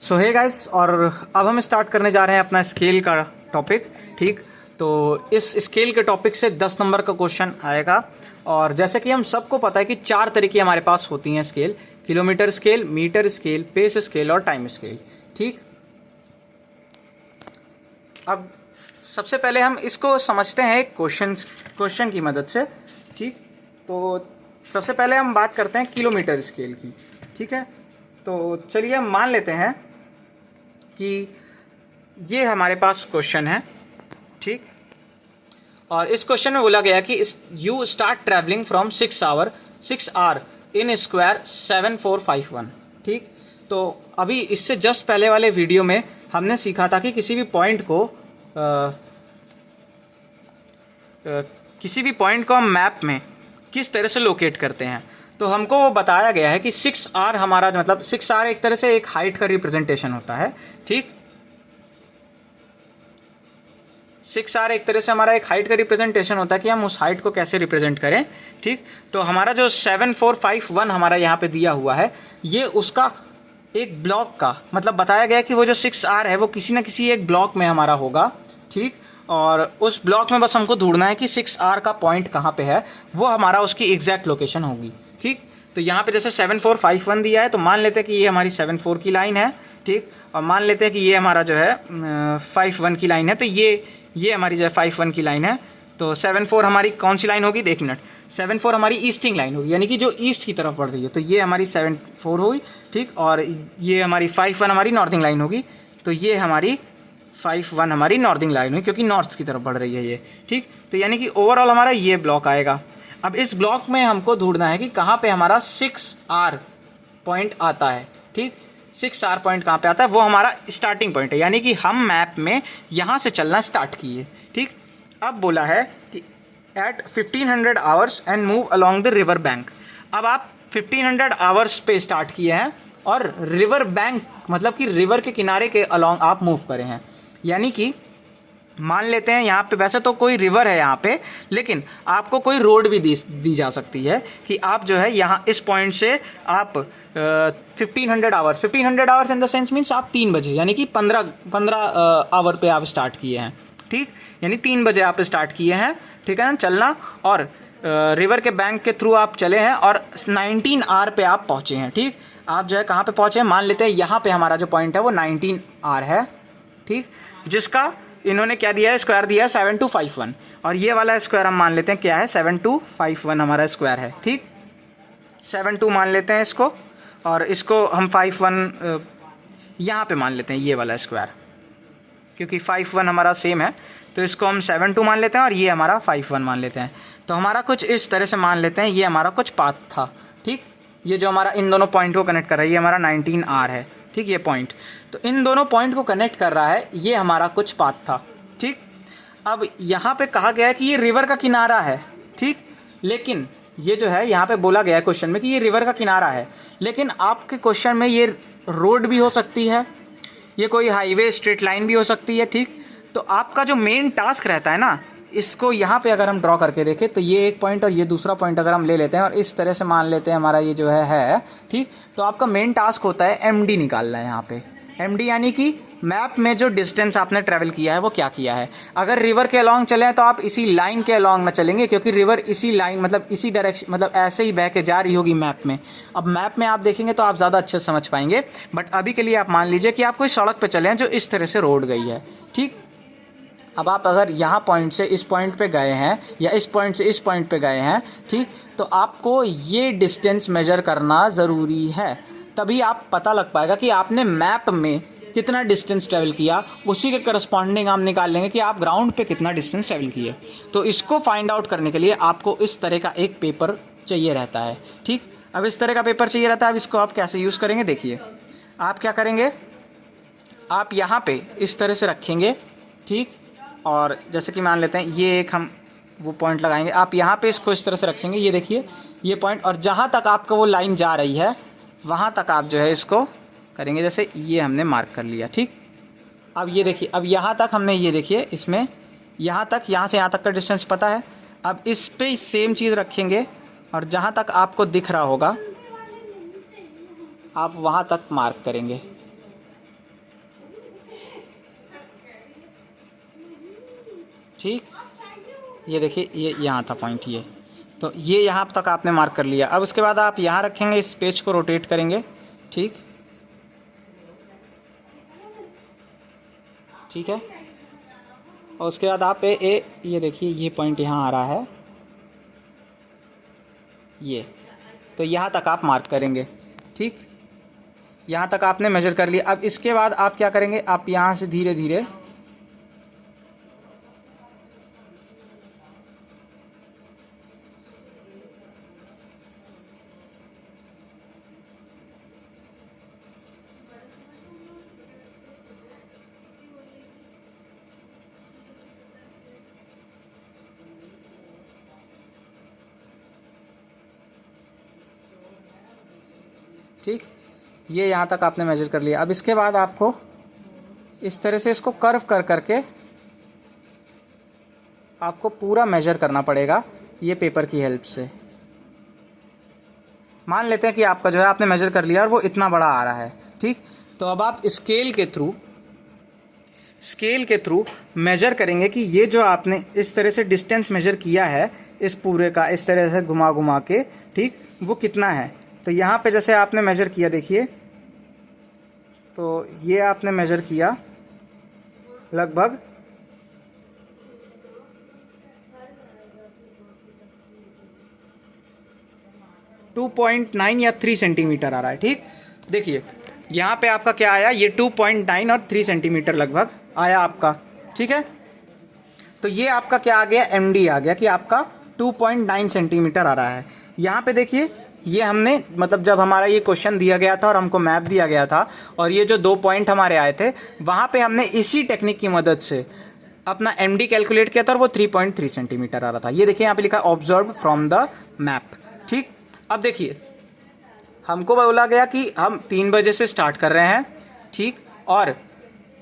सो hey guys, और अब हम स्टार्ट करने जा रहे हैं अपना स्केल का टॉपिक। ठीक, तो इस स्केल के टॉपिक से 10 नंबर का क्वेश्चन आएगा। और जैसे कि हम सबको पता है कि 4 तरीके हमारे पास होती हैं scale: kilometre scale, metre scale, pace scale और टाइम स्केल। ठीक, अब सबसे पहले हम इसको समझते हैं एक क्वेश्चन की मदद से। ठीक, तो सबसे पहले हम बात करते हैं किलोमीटर स्केल की। ठीक है, तो चलिए हम मान लेते हैं कि ये हमारे पास क्वेश्चन है। ठीक, और इस क्वेश्चन में बोला गया कि you start travelling from 6 hour in square 7451। ठीक, तो अभी इससे जस्ट पहले वाले वीडियो में हमने सीखा था कि किसी भी पॉइंट को हम मैप में किस तरह से लोकेट करते हैं। तो हमको वो बताया गया है कि 6 आर हमारा मतलब 6 आर एक तरह से एक हाइट का रिप्रेजेंटेशन होता है। ठीक, 6 आर एक तरह से हमारा एक हाइट का रिप्रेजेंटेशन होता है कि हम उस हाइट को कैसे रिप्रेजेंट करें। ठीक, तो हमारा जो 7451 हमारा यहाँ पे दिया हुआ है, ये उसका एक ब्लॉक का मतलब बताया गया है कि वो जो 6 आर है वो किसी न किसी एक ब्लॉक में हमारा होगा। ठीक, और उस ब्लॉक में बस हमको ढूंढना है कि 6 आर का पॉइंट कहाँ पे है, वो हमारा उसकी एग्जैक्ट लोकेशन होगी। ठीक, तो यहाँ पे जैसे 7451 दिया है, तो मान लेते हैं कि ये हमारी 74 की लाइन है। ठीक, और मान लेते हैं कि ये हमारा जो है 51 की लाइन है। तो ये हमारी जो है 51 की लाइन है। तो 74 हमारी कौन सी लाइन होगी, 1 मिनट, 74 हमारी ईस्टिंग लाइन होगी, यानी कि जो ईस्ट की तरफ बढ़ रही है। तो ये हमारी 74 होगी। ठीक, और ये हमारी 51 हमारी नॉर्थिंग लाइन होगी। तो ये हमारी 51 हमारी नॉर्थिंग लाइन हुई, क्योंकि नॉर्थ की तरफ बढ़ रही है ये। ठीक, तो यानी कि ओवरऑल हमारा ये ब्लॉक आएगा। अब इस ब्लॉक में हमको ढूंढना है कि कहाँ पे हमारा 6 आर पॉइंट आता है। ठीक, 6 आर पॉइंट कहाँ पे आता है, वो हमारा स्टार्टिंग पॉइंट है, यानी कि हम मैप में यहाँ से चलना स्टार्ट किए। ठीक, अब बोला है कि at 1500 hours and move along the river bank. अब आप 1500 आवर्स पे स्टार्ट किए हैं और रिवर बैंक मतलब कि रिवर के किनारे के अलॉन्ग आप मूव करे हैं। यानी कि मान लेते हैं यहाँ पे वैसे तो कोई रिवर है यहाँ पे, लेकिन आपको कोई रोड भी दी जा सकती है कि आप जो है यहाँ इस पॉइंट से आप 1500 hours in the sense means आप 3 बजे, यानी कि 15 आवर पे आप स्टार्ट किए हैं। ठीक, यानी 3 बजे आप स्टार्ट किए हैं। ठीक है ना, चलना, और रिवर के बैंक के थ्रू आप चले हैं और 19 आर पे आप पहुँचे हैं। ठीक, आप जो है कहाँ पे पहुँचे हैं, मान लेते हैं यहाँ पे हमारा जो पॉइंट है वो 19 आर है। ठीक, जिसका इन्होंने क्या दिया है, स्क्वायर दिया है 7251, और ये वाला स्क्वायर हम मान लेते हैं क्या है, 7251 हमारा स्क्वायर है। ठीक, 72 मान लेते हैं इसको, और इसको हम 51 यहाँ पे मान लेते हैं ये वाला स्क्वायर, क्योंकि 51 हमारा सेम है। तो इसको हम 72 मान लेते हैं और ये हमारा 51 मान लेते हैं। तो हमारा कुछ इस तरह से मान लेते हैं, ये हमारा कुछ पाथ था। ठीक, ये जो हमारा इन दोनों पॉइंट को कनेक्ट कर रहा है, ये हमारा 19 आर है। ठीक, ये पॉइंट, तो इन दोनों पॉइंट को कनेक्ट कर रहा है, ये हमारा कुछ पाथ था। ठीक, अब यहाँ पे कहा गया है कि ये रिवर का किनारा है। ठीक, लेकिन ये जो है यहाँ पे बोला गया है क्वेश्चन में कि ये रिवर का किनारा है, लेकिन आपके क्वेश्चन में ये रोड भी हो सकती है, ये कोई हाईवे स्ट्रेट लाइन भी हो सकती है। ठीक, तो आपका जो मेन टास्क रहता है ना, इसको यहाँ पे अगर हम ड्रॉ करके देखें तो ये एक पॉइंट और ये दूसरा पॉइंट अगर हम ले लेते हैं और इस तरह से मान लेते हैं हमारा ये जो है। ठीक, तो आपका मेन टास्क होता है एमडी निकालना है यहाँ पे। एमडी यानी कि मैप में जो डिस्टेंस आपने ट्रैवल किया है वो क्या किया है। अगर रिवर के अलॉन्ग चलें तो आप इसी लाइन के अलॉन्ग ना चलेंगे, क्योंकि रिवर इसी लाइन मतलब इसी डायरेक्शन मतलब ऐसे ही बह के जा रही होगी मैप में। अब मैप में आप देखेंगे तो आप ज़्यादा अच्छे से समझ पाएंगे, बट अभी के लिए आप मान लीजिए कि आप कोई सड़क पे चले हैं जो इस तरह से रोड गई है। ठीक, अब आप अगर यहाँ पॉइंट से इस पॉइंट पे गए हैं या इस पॉइंट से इस पॉइंट पे गए हैं, ठीक, तो आपको ये डिस्टेंस मेजर करना ज़रूरी है, तभी आप पता लग पाएगा कि आपने मैप में कितना डिस्टेंस ट्रैवल किया। उसी के करस्पॉन्डिंग हम निकाल लेंगे कि आप ग्राउंड पे कितना डिस्टेंस ट्रैवल किए। तो इसको फाइंड आउट करने के लिए आपको इस तरह का एक पेपर चाहिए रहता है। ठीक, अब इस तरह का पेपर चाहिए रहता है। अब इसको आप कैसे यूज़ करेंगे, देखिए आप क्या करेंगे, आप यहाँ पे इस तरह से रखेंगे। ठीक, और जैसे कि मान लेते हैं ये एक हम वो पॉइंट लगाएंगे, आप यहाँ पे इसको इस तरह से रखेंगे, ये देखिए ये पॉइंट, और जहाँ तक आपको वो लाइन जा रही है वहाँ तक आप जो है इसको करेंगे। जैसे ये हमने मार्क कर लिया। ठीक, अब ये देखिए, अब यहाँ तक हमने ये देखिए इसमें यहाँ तक, यहाँ से यहाँ तक का डिस्टेंस पता है। अब इस पे सेम चीज़ रखेंगे और जहाँ तक आपको दिख रहा होगा आप वहाँ तक मार्क करेंगे। ठीक, ये देखिए ये यहाँ था पॉइंट ये, तो ये यहाँ तक आपने मार्क कर लिया। अब उसके बाद आप यहाँ रखेंगे, इस पेज को रोटेट करेंगे। ठीक, ठीक है। और उसके बाद आप ये देखिए ये पॉइंट यहाँ आ रहा है, ये, तो यहाँ तक आप मार्क करेंगे। ठीक, यहाँ तक आपने मेजर कर लिया। अब इसके बाद आप क्या करेंगे, आप यहाँ से धीरे धीरे ठीक, ये यहाँ तक आपने मेजर कर लिया। अब इसके बाद आपको इस तरह से इसको कर्व कर करके आपको पूरा मेजर करना पड़ेगा ये पेपर की हेल्प से। मान लेते हैं कि आपका जो है आपने मेजर कर लिया और वो इतना बड़ा आ रहा है। ठीक, तो अब आप स्केल के थ्रू मेजर करेंगे कि ये जो आपने इस तरह से डिस्टेंस मेजर किया है इस पूरे का, इस तरह से घुमा घुमा के, ठीक, वो कितना है। तो यहाँ पे जैसे आपने मेजर किया, देखिए, तो ये आपने मेजर किया लगभग 2.9 या 3 सेंटीमीटर आ रहा है। ठीक, देखिए यहाँ पे आपका क्या आया, ये 2.9 और 3 सेंटीमीटर लगभग आया आपका। ठीक है, तो ये आपका क्या आ गया, MD आ गया कि आपका 2.9 सेंटीमीटर आ रहा है। यहाँ पे देखिए ये हमने, मतलब जब हमारा ये क्वेश्चन दिया गया था और हमको मैप दिया गया था और ये जो 2 पॉइंट हमारे आए थे, वहाँ पे हमने इसी टेक्निक की मदद से अपना MD कैलकुलेट किया था और वो 3.3 सेंटीमीटर आ रहा था। ये देखिए यहाँ पे लिखा ऑब्जर्व फ्रॉम द मैप। ठीक, अब देखिए हमको बोला गया कि हम 3 बजे से स्टार्ट कर रहे हैं। ठीक, और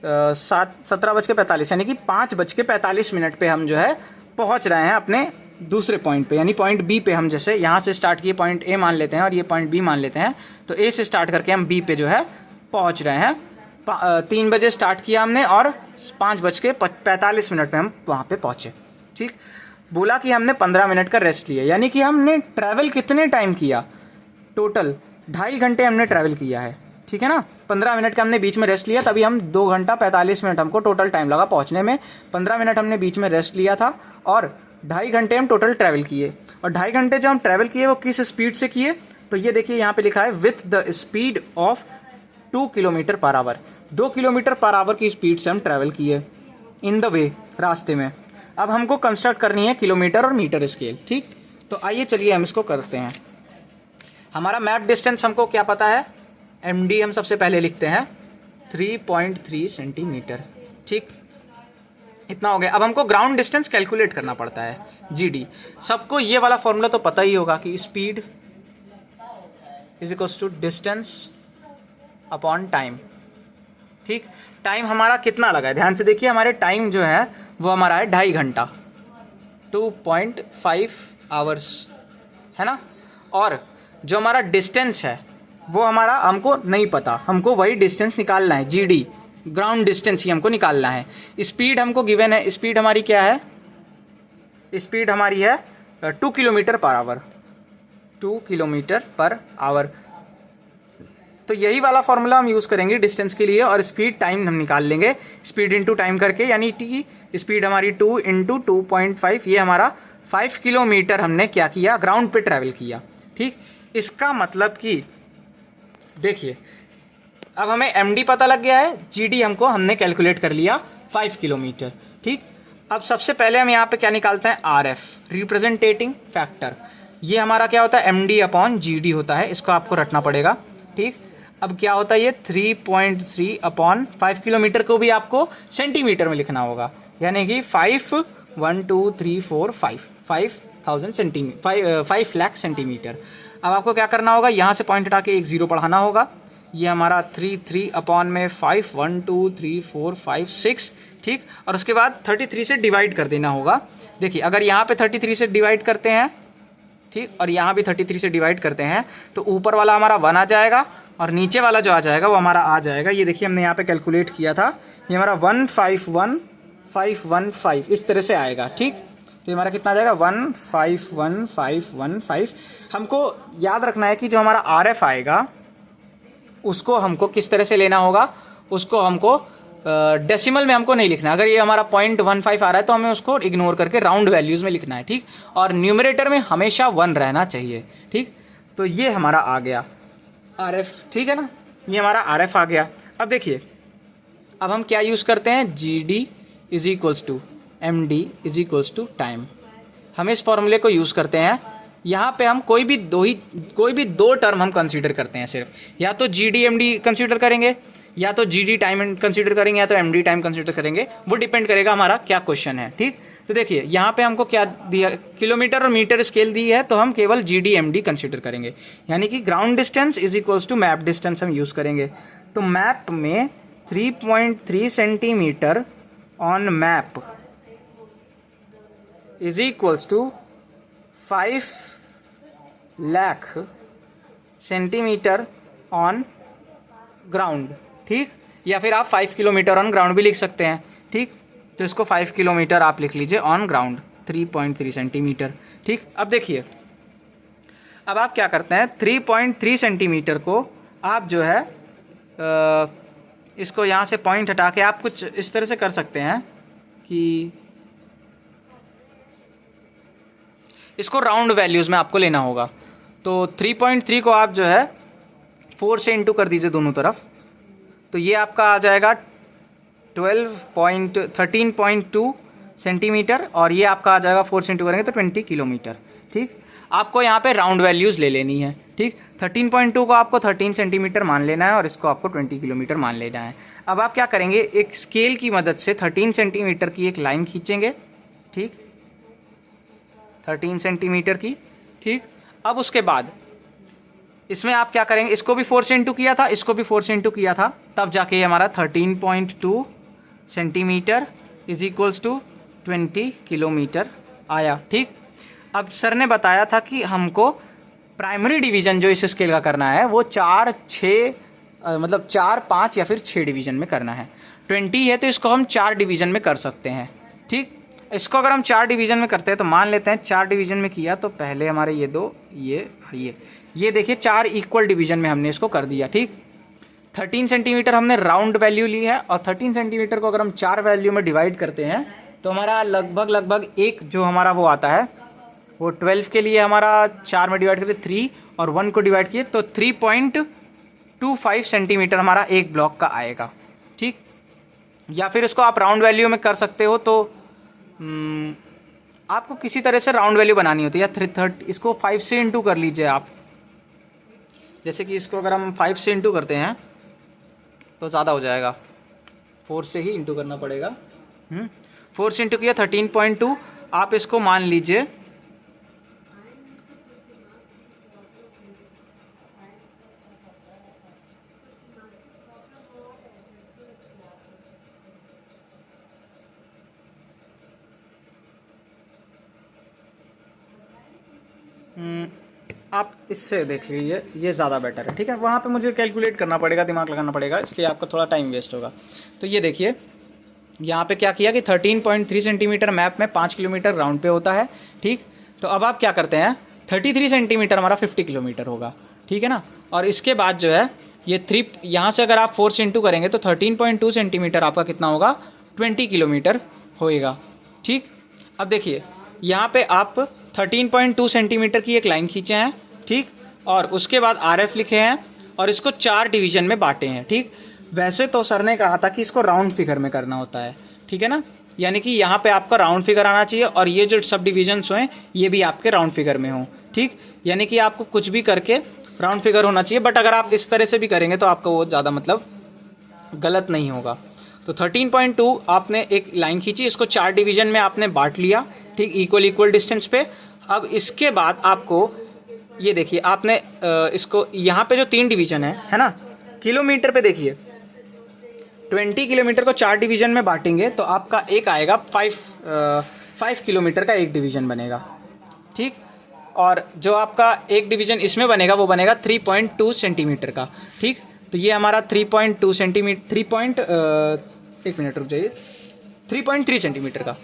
17:45 यानी कि 5:45 पे हम जो है पहुंच रहे हैं अपने दूसरे पॉइंट पे, यानी पॉइंट बी पे। हम जैसे यहाँ से स्टार्ट किए, पॉइंट ए मान लेते हैं और ये पॉइंट बी मान लेते हैं, तो ए से स्टार्ट करके हम बी पे जो है पहुँच रहे हैं। 3 बजे स्टार्ट किया हमने और 5:45 पे हम वहाँ पे पहुँचे। ठीक, बोला कि हमने 15 मिनट का रेस्ट लिया, यानी कि हमने ट्रैवल कितने टाइम किया, टोटल 2.5 घंटे हमने ट्रैवल किया है। ठीक है ना, 15 मिनट का हमने बीच में रेस्ट लिया, तभी हम 2 घंटा 45 मिनट हमको टोटल टाइम लगा पहुंचने में। 15 मिनट हमने बीच में रेस्ट लिया था और 2.5 घंटे हम टोटल ट्रैवल किए। और 2.5 घंटे जो हम ट्रैवल किए वो किस स्पीड से किए, तो ये देखिए यहाँ पे लिखा है with the speed of 2 kilometre per hour. 2 kilometre per hour की स्पीड से हम ट्रैवल किए इन द वे, रास्ते में। अब हमको कंस्ट्रक्ट करनी है किलोमीटर और मीटर स्केल। ठीक, तो आइए चलिए हम इसको करते हैं। हमारा मैप डिस्टेंस हमको क्या पता है, MD हम सबसे पहले लिखते हैं 3.3 सेंटीमीटर। ठीक, इतना हो गया। अब हमको ग्राउंड डिस्टेंस कैलकुलेट करना पड़ता है, GD। सबको ये वाला फॉर्मूला तो पता ही होगा कि speed is equals to distance upon time. ठीक, टाइम हमारा कितना लगा है, ध्यान से देखिए, हमारे टाइम जो है वो हमारा है 2.5 घंटा, 2.5 आवर्स, है ना। और जो हमारा डिस्टेंस है वो हमारा हमको नहीं पता, हमको वही डिस्टेंस निकालना है, GD, ग्राउंड डिस्टेंस ही हमको निकालना है। स्पीड हमको गिवन है, स्पीड हमारी क्या है, स्पीड हमारी है 2 kilometre per hour, 2 kilometre per hour. तो यही वाला फॉर्मूला हम यूज़ करेंगे डिस्टेंस के लिए, और स्पीड टाइम हम निकाल लेंगे, स्पीड इंटू टाइम करके, यानी टी स्पीड हमारी 2 इंटू 2.5, ये हमारा 5 किलोमीटर हमने क्या किया, ग्राउंड पे ट्रैवल किया। ठीक, इसका मतलब कि देखिए अब हमें MD पता लग गया है, GD हमने कैलकुलेट कर लिया 5 किलोमीटर। ठीक, अब सबसे पहले हम यहाँ पे क्या निकालते हैं, RF, रिप्रेजेंटेटिंग फैक्टर। ये हमारा क्या होता है, MD अपॉन GD होता है, इसको आपको रटना पड़ेगा। ठीक, अब क्या होता है ये 3.3 अपॉन 5 किलोमीटर को भी आपको सेंटीमीटर में लिखना होगा, यानी कि 5 लाख सेंटीमीटर। अब आपको क्या करना होगा, यहाँ से पॉइंट हटा के एक 0 बढ़ाना होगा। ये हमारा 3 अपॉन में 5, 1 2 3 4 5 6। ठीक, और उसके बाद 33 से डिवाइड कर देना होगा। देखिए अगर यहाँ पे 33 से डिवाइड करते हैं, ठीक, और यहाँ भी 33 से डिवाइड करते हैं, तो ऊपर वाला हमारा 1 आ जाएगा और नीचे वाला जो आ जाएगा वो हमारा आ जाएगा, ये देखिए हमने यहाँ पे कैलकुलेट किया था, ये हमारा 151 1515 इस तरह से आएगा। ठीक, तो हमारा कितना आ जाएगा 151515। हमको याद रखना है कि जो हमारा RF आएगा उसको हमको किस तरह से लेना होगा, उसको हमको डेसिमल में हमको नहीं लिखना। अगर ये हमारा 0.15 आ रहा है तो हमें उसको इग्नोर करके राउंड वैल्यूज़ में लिखना है। ठीक, और न्यूमरेटर में हमेशा 1 रहना चाहिए। ठीक, तो ये हमारा आ गया RF। ठीक है ना, ये हमारा RF आ गया। अब देखिए, अब हम क्या यूज़ करते हैं, GD is equals to MD is equals to time. हम इस फॉर्मूले को यूज़ करते हैं। यहाँ पे हम कोई भी दो टर्म हम कंसीडर करते हैं सिर्फ, या तो GD MD कंसीडर करेंगे, या तो GD टाइम कंसीडर करेंगे, या तो MD टाइम कंसीडर करेंगे। वो डिपेंड करेगा हमारा क्या क्वेश्चन है। ठीक, तो देखिए यहाँ पे हमको क्या दिया, किलोमीटर और मीटर स्केल दी है, तो हम केवल GD MD कंसीडर करेंगे, यानी कि ground distance is equals to map distance हम यूज़ करेंगे। तो मैप में 3.3 centimetre on map is equals to 5 lakh centimetre on ground. ठीक, या फिर आप 5 किलोमीटर ऑन ग्राउंड भी लिख सकते हैं। ठीक, तो इसको 5 किलोमीटर आप लिख लीजिए ऑन ग्राउंड, 3.3 सेंटीमीटर। ठीक, अब देखिए, अब आप क्या करते हैं, 3.3 सेंटीमीटर को आप जो है इसको यहाँ से पॉइंट हटा के आप कुछ इस तरह से कर सकते हैं कि इसको राउंड वैल्यूज़ में आपको लेना होगा। तो 3.3 को आप जो है 4 से इंटू कर दीजिए दोनों तरफ, तो ये आपका आ जाएगा 13.2 सेंटीमीटर, और ये आपका आ जाएगा 4 से इंटू करेंगे तो 20 किलोमीटर। ठीक, आपको यहाँ पे राउंड वैल्यूज़ ले लेनी है। ठीक, 13.2 को आपको 13 सेंटीमीटर मान लेना है, और इसको आपको 20 किलोमीटर मान लेना है। अब आप क्या करेंगे, एक स्केल की मदद से 13 सेंटीमीटर की एक लाइन खींचेंगे। ठीक, 13 सेंटीमीटर की। ठीक, अब उसके बाद इसमें आप क्या करेंगे, इसको भी 4 से इंटू किया था, इसको भी 4 से इंटू किया था, तब जाके हमारा 13.2 centimetre is equals to 20 kilometre आया। ठीक, अब सर ने बताया था कि हमको प्राइमरी डिवीज़न जो इस स्केल का करना है वो 4, 6 मतलब 4, 5 या फिर 6 डिवीज़न में करना है। 20 है तो इसको हम 4 डिवीज़न में कर सकते हैं। ठीक, इसको अगर हम 4 डिवीज़न में करते हैं तो मान लेते हैं 4 डिवीज़न में किया तो पहले हमारे ये 2, ये देखिए 4 इक्वल डिवीज़न में हमने इसको कर दिया। ठीक, 13 सेंटीमीटर हमने राउंड वैल्यू ली है, और 13 सेंटीमीटर को अगर हम 4 वैल्यू में डिवाइड करते हैं तो हमारा लगभग एक जो हमारा वो आता है, वो 12 के लिए हमारा 4 में डिवाइड करते 3, और 1 को डिवाइड किए तो 3.25 सेंटीमीटर हमारा एक ब्लॉक का आएगा। ठीक, या फिर इसको आप राउंड वैल्यू में कर सकते हो, तो आपको किसी तरह से राउंड वैल्यू बनानी होती है, या 330 इसको 5 से इंटू कर लीजिए आप। जैसे कि इसको अगर हम 5 से इंटू करते हैं तो ज़्यादा हो जाएगा, 4 से ही इंटू करना पड़ेगा। 4 से इंटू किया 13.2, आप इसको मान लीजिए आप इससे देख लीजिए, ये ज़्यादा बेटर है। ठीक है, वहाँ पे मुझे कैलकुलेट करना पड़ेगा, दिमाग लगाना पड़ेगा, इसलिए आपका थोड़ा टाइम वेस्ट होगा। तो ये देखिए यहाँ पे क्या किया कि 13.3 सेंटीमीटर मैप में 5 किलोमीटर राउंड पे होता है। ठीक, तो अब आप क्या करते हैं, 33 सेंटीमीटर हमारा 50 किलोमीटर होगा। ठीक है ना, और इसके बाद जो है ये 3 यहाँ से अगर आप 4 से इंटू करेंगे तो 13.2 सेंटीमीटर आपका कितना होगा, 20 किलोमीटर होएगा। ठीक, अब देखिए यहाँ पे आप 13.2 सेंटीमीटर की एक लाइन खींचे हैं। ठीक, और उसके बाद RF लिखे हैं और इसको 4 डिवीज़न में बांटे हैं। ठीक, वैसे तो सर ने कहा था कि इसको राउंड फिगर में करना होता है। ठीक है ना, यानी कि यहाँ पे आपका राउंड फिगर आना चाहिए, और ये जो सब डिविजन्स हैं ये भी आपके राउंड फिगर में हों। ठीक, यानी कि आपको कुछ भी करके राउंड फिगर होना चाहिए, बट अगर आप इस तरह से भी करेंगे तो आपको वो ज़्यादा मतलब गलत नहीं होगा। तो 13.2 आपने एक लाइन खींची, इसको 4 डिवीज़न में आपने बांट लिया। ठीक, इक्वल डिस्टेंस पे। अब इसके बाद आपको ये देखिए, आपने इसको यहाँ पे जो 3 डिवीज़न है ना, किलोमीटर पे देखिए 20 किलोमीटर को 4 डिवीज़न में बांटेंगे तो आपका एक आएगा 5 किलोमीटर का एक डिवीज़न बनेगा। ठीक, और जो आपका एक डिवीज़न इसमें बनेगा वो बनेगा 3.2 सेंटीमीटर का। ठीक, तो ये हमारा 3.2 सेंटीमीटर एक मिनट रुक जाइए, 3.3 सेंटीमीटर का।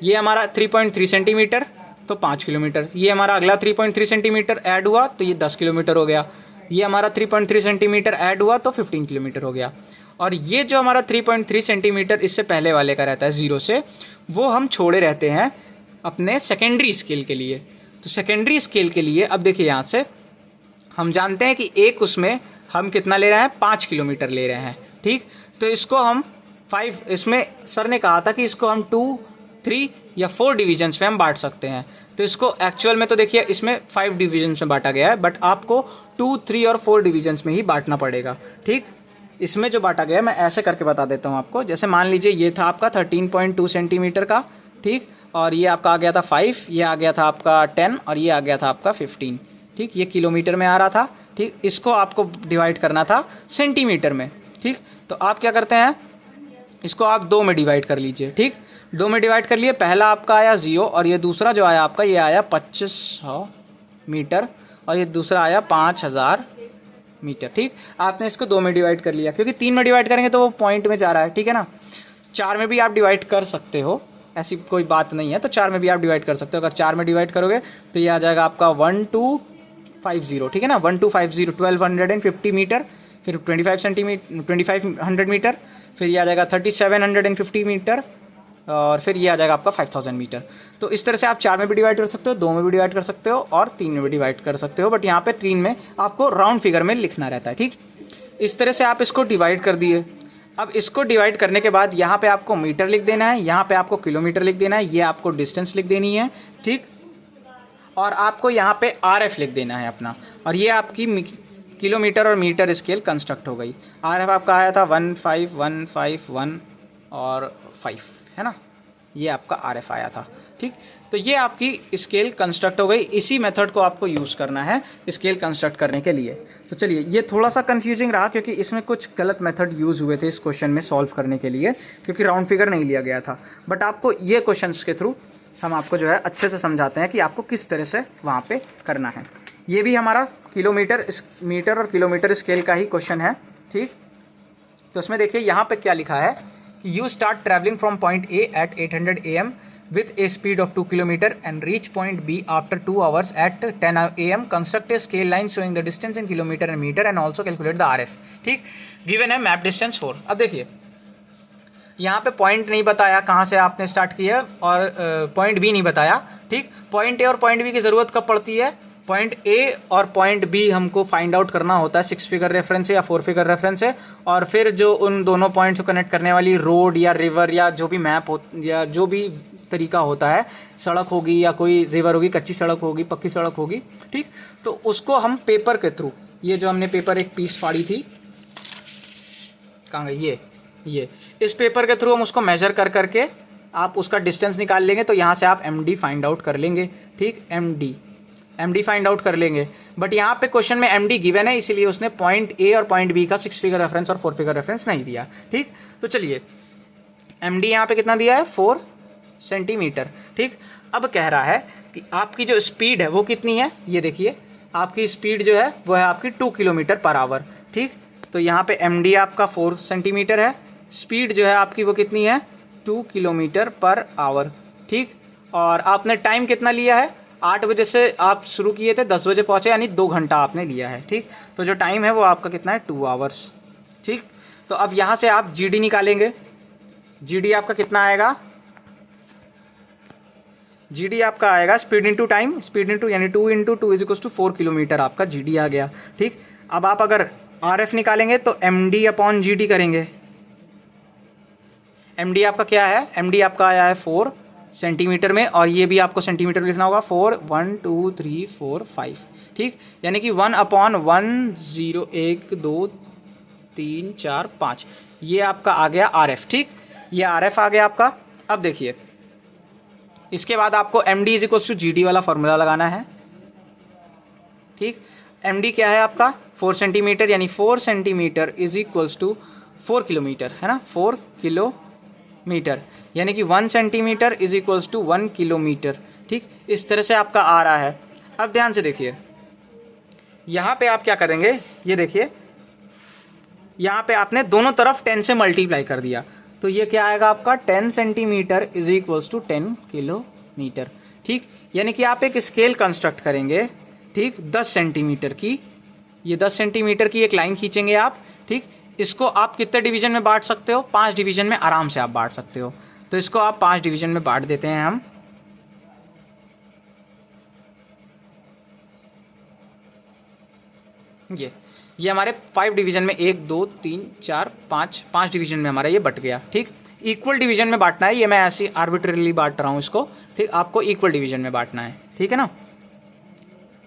ये हमारा 3.3 सेंटीमीटर तो 5 किलोमीटर। ये हमारा अगला 3.3 सेंटीमीटर ऐड हुआ तो ये 10 किलोमीटर हो गया। ये हमारा 3.3 सेंटीमीटर ऐड हुआ तो 15 किलोमीटर हो गया। और ये जो हमारा 3.3 सेंटीमीटर इससे पहले वाले का रहता है 0 से, वो हम छोड़े रहते हैं अपने सेकेंडरी स्केल के लिए। तो सेकेंडरी स्केल के लिए अब देखिए यहाँ से हम जानते हैं कि एक उसमें हम कितना ले रहे हैं, 5 किलोमीटर ले रहे हैं, ठीक। तो इसको हम 5, इसमें सर ने कहा था कि इसको हम 2, 3 या 4 डिविजन्स में हम बांट सकते हैं। तो इसको एक्चुअल में तो देखिए इसमें 5 डिविजन्स में बांटा गया है, बट आपको 2, 3 और 4 डिविजन्स में ही बांटना पड़ेगा, ठीक। इसमें जो बांटा गया है मैं ऐसे करके बता देता हूँ आपको। जैसे मान लीजिए ये था आपका 13.2 सेंटीमीटर का, ठीक, और ये आपका आ गया था 5, ये आ गया था आपका 10 और ये आ गया था आपका 15, ठीक। ये किलोमीटर में आ रहा था, ठीक। इसको आपको डिवाइड करना था सेंटीमीटर में, ठीक। तो आप क्या करते हैं, इसको आप 2 में डिवाइड कर लीजिए, ठीक। 2 में डिवाइड कर लिए, पहला आपका आया 0 और ये दूसरा जो आया आपका ये आया 2500 मीटर और ये दूसरा आया 5000 मीटर, ठीक। आपने इसको 2 में डिवाइड कर लिया, क्योंकि 3 में डिवाइड करेंगे तो वो पॉइंट में जा रहा है, ठीक है ना। 4 में भी आप डिवाइड कर सकते हो, ऐसी कोई बात नहीं है। तो 4 में भी आप डिवाइड कर सकते हो। अगर 4 में डिवाइड करोगे तो ये आ जाएगा आपका 1250, ठीक है ना। 1250 1250 मीटर, फिर 2500 मीटर, फिर ये आ जाएगा 3750 मीटर और फिर ये आ जाएगा आपका 5000 मीटर। तो इस तरह से आप 4 में भी डिवाइड कर सकते हो, 2 में भी डिवाइड कर सकते हो और 3 में भी डिवाइड कर सकते हो, बट यहाँ पे 3 में आपको राउंड फिगर में लिखना रहता है, ठीक। इस तरह से आप इसको डिवाइड कर दिए। अब इसको डिवाइड करने के बाद यहाँ पे आपको मीटर लिख देना है, यहाँ पे आपको किलोमीटर लिख देना है, ये आपको डिस्टेंस लिख देनी है, ठीक। और आपको यहाँ पे RF लिख देना है अपना, और ये आपकी किलोमीटर और मीटर स्केल कंस्ट्रक्ट हो गई। RF आपका आया था 15151 और 5, है ना, ये आपका RF आया था, ठीक। तो ये आपकी स्केल कंस्ट्रक्ट हो गई। इसी मेथड को आपको यूज़ करना है स्केल कंस्ट्रक्ट करने के लिए। तो चलिए, ये थोड़ा सा कंफ्यूजिंग रहा क्योंकि इसमें कुछ गलत मेथड यूज़ हुए थे इस क्वेश्चन में सॉल्व करने के लिए, क्योंकि राउंड फिगर नहीं लिया गया था। बट आपको ये क्वेश्चंस के थ्रू हम आपको जो है अच्छे से समझाते हैं कि आपको किस तरह से वहाँ पे करना है। ये भी हमारा किलोमीटर, मीटर और किलोमीटर स्केल का ही क्वेश्चन है, ठीक। तो उसमें देखिए यहाँ पे क्या लिखा है कि you start travelling from point A at 800 AM with a speed of 2 km and reach point B after 2 hours at 10 AM. Construct a scale line showing the distance in kilometer and meter and also calculate the RF, ठीक। Given है map distance 4। अब देखिए यहाँ पे point नहीं बताया कहाँ से आपने स्टार्ट किया और पॉइंट बी नहीं बताया, ठीक। पॉइंट ए और पॉइंट बी की ज़रूरत कब पड़ती है, पॉइंट ए और पॉइंट बी हमको फाइंड आउट करना होता है 6 फिगर रेफरेंस से या 4 फिगर रेफरेंस से, और फिर जो उन दोनों पॉइंट्स को कनेक्ट करने वाली रोड या रिवर या जो भी मैप हो या जो भी तरीका होता है, सड़क होगी या कोई रिवर होगी, कच्ची सड़क होगी, पक्की सड़क होगी, ठीक। तो उसको हम पेपर के थ्रू, ये जो हमने पेपर एक पीस फाड़ी थी, कहाँ गई, ये इस पेपर के थ्रू हम उसको मेजर कर करके आप उसका डिस्टेंस निकाल लेंगे। तो यहाँ से आप MD फाइंड आउट कर लेंगे, ठीक। MD फाइंड आउट कर लेंगे। बट यहाँ पे क्वेश्चन में MD गिवन है, इसीलिए उसने पॉइंट A और पॉइंट B का 6 फिगर रेफरेंस और 4 फिगर रेफरेंस नहीं दिया, ठीक। तो चलिए, MD यहाँ पे कितना दिया है, 4 सेंटीमीटर, ठीक। अब कह रहा है कि आपकी जो स्पीड है वो कितनी है, ये देखिए आपकी स्पीड जो है वो है आपकी 2 किलोमीटर पर आवर, ठीक। तो यहाँ पे MD आपका 4 सेंटीमीटर है, स्पीड जो है आपकी वो कितनी है, 2 किलोमीटर पर आवर, ठीक। और आपने टाइम कितना लिया है, 8 बजे से आप शुरू किए थे, 10 बजे पहुँचे, यानी 2 घंटा आपने लिया है, ठीक। तो जो टाइम है वो आपका कितना है, 2 आवर्स, ठीक। तो अब यहाँ से आप GD निकालेंगे। GD आपका कितना आएगा, GD आपका आएगा speed into time, speed into यानी 2 × 2 = 4 किलोमीटर आपका GD आ गया, ठीक। अब आप अगर RF निकालेंगे तो MD/GD करेंगे। MD आपका क्या है, MD आपका आया है 4 सेंटीमीटर में, और ये भी आपको सेंटीमीटर में लिखना होगा, 4 1 2 3 4 5, ठीक। यानी कि 1/1 0 1 2 3 4 5, ये आपका आ गया RF, ठीक। ये RF आ गया आपका। अब देखिए इसके बाद आपको MD = GD वाला फॉर्मूला लगाना है, ठीक। MD क्या है आपका, 4 सेंटीमीटर, यानी 4 सेंटीमीटर = 4 किलोमीटर, है ना, 4 किलोमीटर, यानी कि 1 सेंटीमीटर = 1 किलोमीटर, ठीक। इस तरह से आपका आ रहा है। अब ध्यान से देखिए, यहाँ पे आप क्या करेंगे, ये देखिए यहाँ पे आपने दोनों तरफ 10 से मल्टीप्लाई कर दिया। तो ये क्या आएगा आपका 10 centimetre is equals to 10 kilometre. ठीक, यानी कि आप एक स्केल कंस्ट्रक्ट करेंगे, ठीक, 10 सेंटीमीटर की, ये 10 सेंटीमीटर की एक लाइन खींचेंगे आप। ठीक, इसको आप कितने डिवीजन में बांट सकते हो? 5 डिवीजन में आराम से आप बांट सकते हो। तो इसको आप 5 डिवीजन में बांट देते हैं हम। ये हमारे 5 डिवीजन में 1 2 3 4 5 डिवीजन में हमारा ये बट गया। ठीक, इक्वल डिवीजन में बांटना है, ये मैं ऐसे आर्बिट्रेरली बांट रहा हूँ इसको। ठीक, आपको इक्वल डिवीजन में बांटना है, ठीक है ना।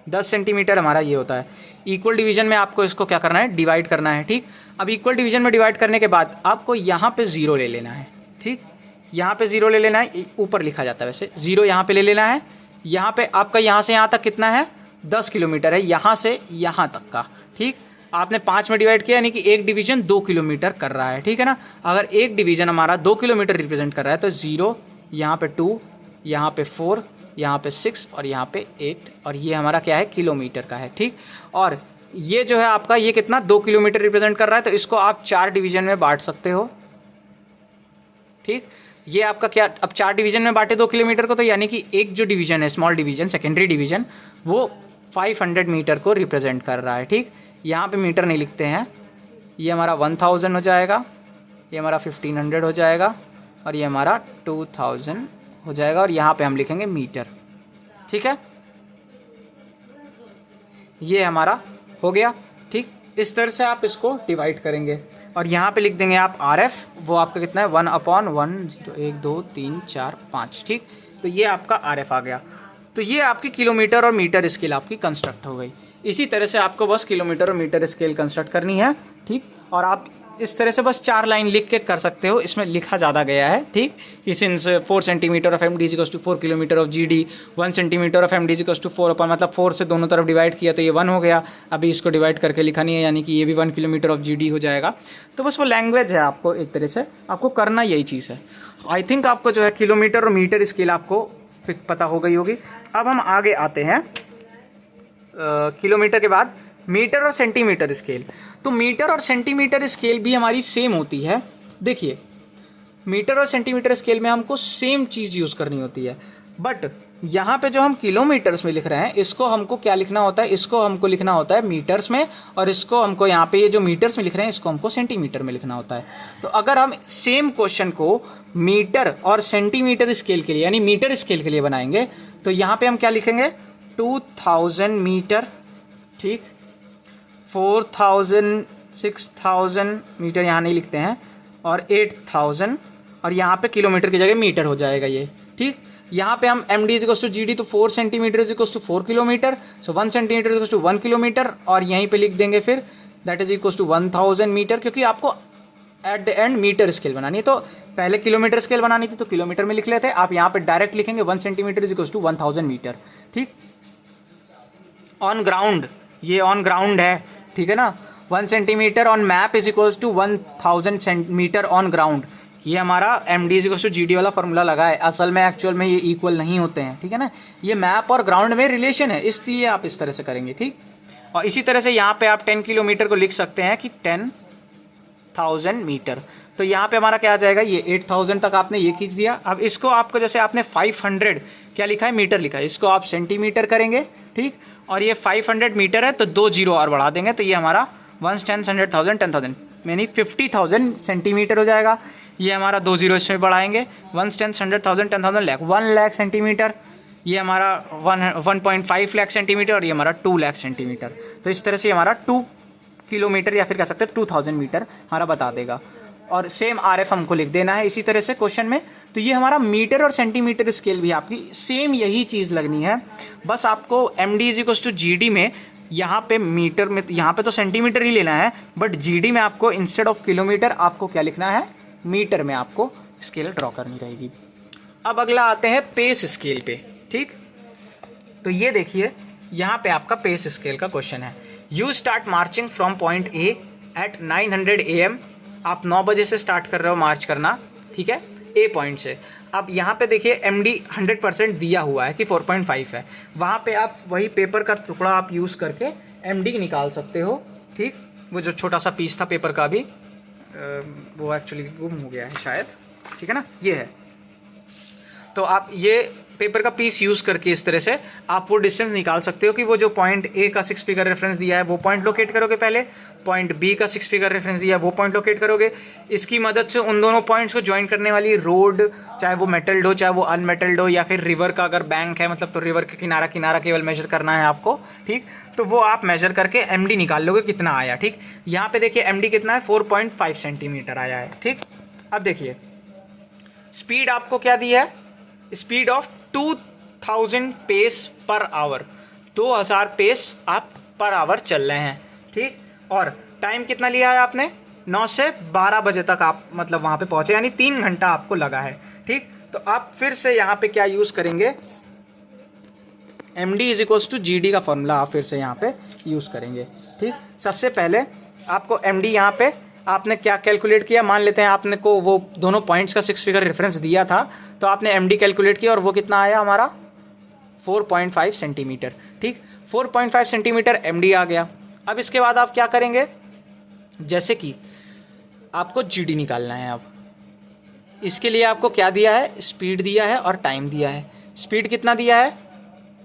10 सेंटीमीटर हमारा ये होता है। इक्वल डिवीजन में आपको इसको क्या करना है? डिवाइड करना है। ठीक, अब इक्वल डिवीजन में डिवाइड करने के बाद आपको यहाँ पे 0 ले लेना है। ठीक, यहाँ पे 0 ले लेना है, ऊपर लिखा जाता है वैसे, 0 यहाँ पे ले लेना है। यहाँ पे आपका यहाँ से यहाँ तक कितना है? 10 किलोमीटर है, यहाँ से यहाँ तक का। ठीक, आपने 5 में डिवाइड किया, यानी कि एक डिवीजन 2 किलोमीटर कर रहा है, ठीक है ना। अगर एक डिवीजन हमारा 2 किलोमीटर रिप्रेजेंट कर रहा है तो 0, यहाँ पे 2, यहाँ पे 4, यहाँ पे 6 और यहाँ पे 8, और ये हमारा क्या है? किलोमीटर का है। ठीक, और ये जो है आपका, ये कितना? 2 किलोमीटर रिप्रेजेंट कर रहा है, तो इसको आप 4 डिवीजन में बांट सकते हो। ठीक, ये आपका क्या, अब 4 डिवीजन में बांटे 2 किलोमीटर को, तो यानी कि एक जो डिवीजन है, स्मॉल डिवीजन, सेकेंडरी डिवीजन, वो 500 मीटर को रिप्रेजेंट कर रहा है। ठीक, यहाँ पे मीटर नहीं लिखते हैं, ये हमारा 1000 हो जाएगा, ये हमारा 1500 हो जाएगा, और ये हमारा 2000 हो जाएगा, और यहाँ पे हम लिखेंगे मीटर। ठीक है, ये हमारा हो गया। ठीक, इस तरह से आप इसको डिवाइड करेंगे, और यहाँ पे लिख देंगे आप RF, वो आपका कितना है? 1/1 1 2 3 4 5। ठीक, तो ये आपका RF आ गया। तो ये आपकी किलोमीटर और मीटर स्केल आपकी कंस्ट्रक्ट हो गई। इसी तरह से आपको बस किलोमीटर और मीटर स्केल कंस्ट्रक्ट करनी है। ठीक, और आप इस तरह से बस 4 लाइन लिख के कर सकते हो, इसमें लिखा ज़्यादा गया है। ठीक, कि since 4 centimetre of MD equals to 4 kilometre of GD, 1 centimetre of MD equals to 4 अपन, मतलब 4 से दोनों तरफ डिवाइड किया तो ये 1 हो गया। अभी इसको डिवाइड करके लिखा नहीं है, यानी कि ये भी 1 किलोमीटर ऑफ GD हो जाएगा। तो बस वो लैंग्वेज है, आपको एक तरह से आपको करना यही चीज़ है। आई थिंक आपको जो है किलोमीटर और मीटर स्केल आपको पता हो गई होगी। अब हम आगे आते हैं किलोमीटर के बाद मीटर और सेंटीमीटर स्केल। तो मीटर और सेंटीमीटर स्केल भी हमारी सेम होती है। देखिए, मीटर और सेंटीमीटर स्केल में हमको सेम चीज़ यूज़ करनी होती है, बट यहाँ पे जो हम किलोमीटर्स में लिख रहे हैं, इसको हमको क्या लिखना होता है? इसको हमको लिखना होता है मीटर्स में, और इसको हमको यहाँ पे ये जो मीटर्स में लिख रहे हैं, इसको हमको सेंटीमीटर में लिखना होता है। तो अगर हम सेम क्वेश्चन को मीटर और सेंटीमीटर स्केल के लिए, यानी मीटर स्केल के लिए बनाएंगे, तो यहाँ पे हम क्या लिखेंगे? 2000 मीटर, ठीक, 4000 6000 मीटर यहाँ नहीं लिखते हैं, और 8000, और यहाँ पे किलोमीटर की जगह मीटर हो जाएगा ये। ठीक, यहाँ पे हम MD इक्वल्स टू GD, तो 4 centimetre equals to 4 kilometre, so 1 centimetre equals to 1 kilometre, और यहीं पे लिख देंगे फिर that is equals to 1000 metre, क्योंकि आपको at the end metre scale बनानी है। तो पहले किलोमीटर स्केल बनानी थी तो किलोमीटर में लिख लेते हैं, आप यहाँ पे डायरेक्ट लिखेंगे 1 सेंटीमीटर इक्वल्स टू 1000 मीटर। ठीक, ऑन ग्राउंड, ये ऑन ग्राउंड है, ठीक है ना। 1 centimetre on map is equals to 1000 metre on ground. ये हमारा MD इक्वल्स टू GD वाला फॉर्मूला लगा है, असल में एक्चुअल में ये इक्वल नहीं होते हैं, ठीक है ना। ये मैप और ग्राउंड में रिलेशन है, इसलिए आप इस तरह से करेंगे। ठीक, और इसी तरह से यहाँ पे आप 10 किलोमीटर को लिख सकते हैं कि 10,000 मीटर। तो यहाँ पे हमारा क्या आ जाएगा? ये 8000 तक आपने ये खींच दिया। अब इसको आपको, जैसे आपने 500 क्या लिखा है? मीटर लिखा है, इसको आप सेंटीमीटर करेंगे। ठीक, और ये 500 मीटर है तो 2 जीरो और बढ़ा देंगे, तो ये हमारा 1 10 100,000 10,000 यानी 50,000 सेंटीमीटर हो जाएगा। ये हमारा 2 जीरो इसमें बढ़ाएंगे, 1 10 100,000 10,000 लाख, 1 लाख सेंटीमीटर। ये हमारा 1.5 लाख सेंटीमीटर, और ये हमारा 2 लाख सेंटीमीटर। तो इस तरह से हमारा 2 किलोमीटर या फिर कह सकते हैं 2000 मीटर हमारा बता देगा। और सेम RF हमको लिख देना है इसी तरह से क्वेश्चन में। तो ये हमारा मीटर और सेंटीमीटर स्केल भी आपकी सेम यही चीज़ लगनी है, बस आपको MD इक्वल्स टू GD में यहाँ पे मीटर में, यहाँ पे तो सेंटीमीटर ही लेना है, बट GD में आपको इंस्टेड ऑफ किलोमीटर आपको क्या लिखना है? मीटर में आपको स्केल ड्रॉ करनी रहेगी। अब अगला आते हैं पेस स्केल पे। ठीक, तो ये देखिए यहाँ पे आपका पेस स्केल का क्वेश्चन है। You start marching from point A at 900 AM। आप 9 बजे से स्टार्ट कर रहे हो मार्च करना, ठीक है, A पॉइंट से। अब यहाँ पे देखिए MD 100% दिया हुआ है कि 4.5 है, वहाँ पे आप वही पेपर का टुकड़ा आप यूज़ करके MD निकाल सकते हो। ठीक, वो जो छोटा सा पीस था पेपर का भी, वो एक्चुअली गुम हो गया है शायद, ठीक है ना, ये है। तो आप ये पेपर का पीस यूज़ करके इस तरह से आप वो डिस्टेंस निकाल सकते हो कि वो जो पॉइंट ए का 6 फिगर रेफरेंस दिया है वो पॉइंट लोकेट करोगे, पहले पॉइंट बी का 6 फिगर रेफरेंस दिया है वो पॉइंट लोकेट करोगे। इसकी मदद से उन दोनों पॉइंट्स को ज्वाइन करने वाली रोड, चाहे वो मेटल्ड हो चाहे वो अनमेटल्ड हो, या फिर रिवर का अगर बैंक है मतलब, तो रिवर का किनारा किनारा केवल मेजर करना है आपको, ठीक। तो वो आप मेजर करके एमडी निकाल लोगे कितना आया, ठीक। यहाँ पे देखिए एमडी कितना है, 4.5 सेंटीमीटर आया है, ठीक। अब देखिए स्पीड आपको क्या दी है, speed of 2000 pace per hour, 2000 pace आप पर आवर चल रहे हैं, ठीक। और टाइम कितना लिया है आपने, 9 से 12 बजे तक आप मतलब वहाँ पे पहुँचे, यानी 3 घंटा आपको लगा है, ठीक। तो आप फिर से यहाँ पे क्या यूज़ करेंगे, md = gd का फॉर्मूला आप फिर से यहाँ पे यूज़ करेंगे, ठीक। सबसे पहले आपको md यहाँ पे आपने क्या कैलकुलेट किया, मान लेते हैं आपने को वो दोनों पॉइंट्स का 6 फिगर रेफरेंस दिया था, तो आपने md कैलकुलेट किया और वो कितना आया हमारा 4.5 सेंटीमीटर, ठीक। 4.5 सेंटीमीटर md आ गया। अब इसके बाद आप क्या करेंगे, जैसे कि आपको gd निकालना है। अब इसके लिए आपको क्या दिया है, स्पीड दिया है और टाइम दिया है। स्पीड कितना दिया है,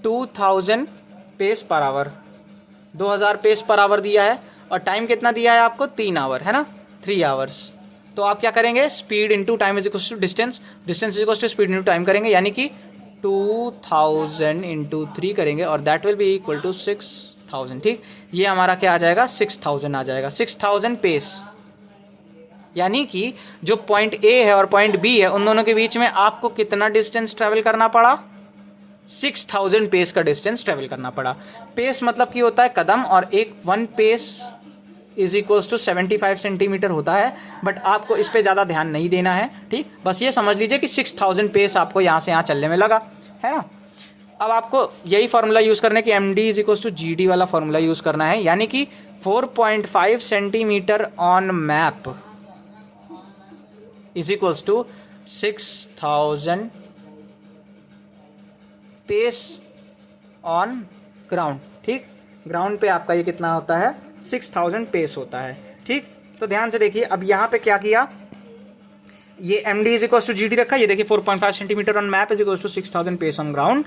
2000 pace per hour, 2000 pace per our दिया है, और टाइम कितना दिया है आपको, 3 आवर, है ना, 3 आवर्स। तो आप क्या करेंगे, speed into time is equal to distance, distance is equal to speed into time करेंगे, यानी कि 2000 इंटू 3 करेंगे और that will be equal to 6000, ठीक। ये हमारा क्या आ जाएगा, 6000 आ जाएगा, 6000 पेस। यानी कि जो पॉइंट ए है और पॉइंट बी है उन दोनों के बीच में आपको कितना डिस्टेंस ट्रैवल करना पड़ा, 6000 पेस का डिस्टेंस ट्रेवल करना पड़ा। पेस मतलब कि होता है कदम, और एक 1 pace is equals to 75 centimetre होता है, बट आपको इस पे ज़्यादा ध्यान नहीं देना है, ठीक। बस ये समझ लीजिए कि 6000 पेस आपको यहाँ से यहाँ चलने में लगा, है ना। अब आपको यही फार्मूला यूज़ करना है कि md is equals to gd वाला फार्मूला यूज़ करना है, यानी कि 4.5 centimetre on map is equals to 6000 pace on ground, ठीक। ग्राउंड पे आपका ये कितना होता है, 6000 पेस होता है, ठीक। तो ध्यान से देखिए, अब यहाँ पे क्या किया, ये md is equal to gd रखा, ये देखिए 4.5 centimetre on map is equal to 6000 pace on ground,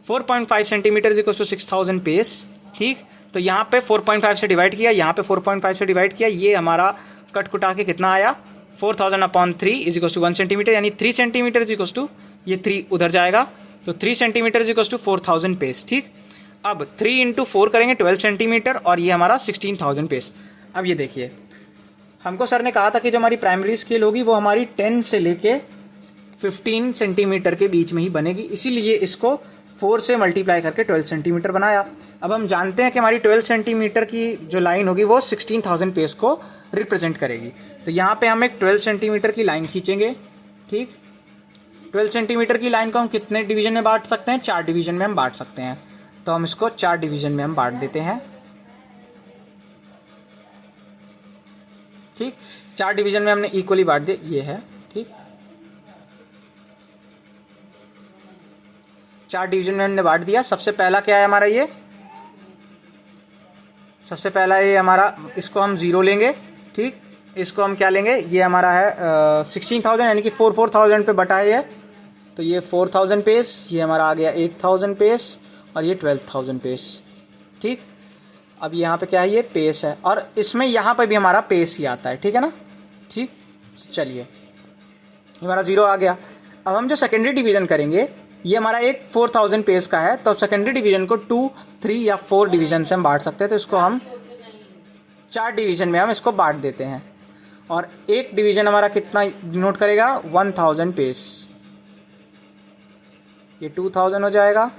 4.5 centimetre is equal to 6000 pace, ठीक। तो यहाँ पे 4.5 से डिवाइड किया, यहाँ पे 4.5 से डिवाइड किया, ये हमारा कट कुटा के कितना आया, 4000/3 इज इक्वल टू 1 सेंटीमीटर, यानी 3 सेंटीमीटर इज इक्वल टू, ये 3 उधर जाएगा, तो 3 centimetre is equal to 4000 pace, ठीक। अब 3 इंटू 4 करेंगे 12 सेंटीमीटर, और ये हमारा 16000 पेस। अब ये देखिए, हमको सर ने कहा था कि जो हमारी प्राइमरी स्केल होगी वो हमारी 10 से लेके 15 सेंटीमीटर के बीच में ही बनेगी, इसीलिए इसको 4 से मल्टीप्लाई करके 12 सेंटीमीटर बनाया। अब हम जानते हैं कि हमारी 12 सेंटीमीटर की जो लाइन होगी वो 16000 पेस को रिप्रेजेंट करेगी। तो यहाँ पे हम एक 12 सेंटीमीटर की लाइन खींचेंगे, ठीक। 12 सेंटीमीटर की लाइन को हम कितने डिवीजन में बांट सकते हैं, 4 डिवीजन में हम बांट सकते हैं। तो हम इसको 4 डिवीजन में हम बांट देते हैं, ठीक। 4 डिवीजन में हमने इक्वली बांट दिया, ये है, ठीक। 4 डिवीजन में हमने बांट दिया। सबसे पहला क्या है हमारा, ये सबसे पहला ये हमारा, इसको हम 0 लेंगे, ठीक। इसको हम क्या लेंगे, ये हमारा है 16000, यानी कि 4000 पे बटा है ये, तो ये 4000 पेस, ये हमारा आ गया 8000 पेस, और ये 12000 पेस, ठीक। अब यहाँ पे क्या है, ये पेस है, और इसमें यहाँ पे भी हमारा पेस ही आता है, ठीक है ना, ठीक। चलिए, ये हमारा 0 आ गया। अब हम जो सेकेंडरी डिवीजन करेंगे, ये हमारा एक 4000 पेस का है, तो अब सेकेंडरी डिवीजन को 2, 3 या 4 डिवीजन से हम बांट सकते हैं, तो इसको हम 4 डिवीजन में हम इसको बांट देते हैं, और एक डिवीजन हमारा कितना नोट करेगा, 1000 पेस, ये 2000 हो जाएगा,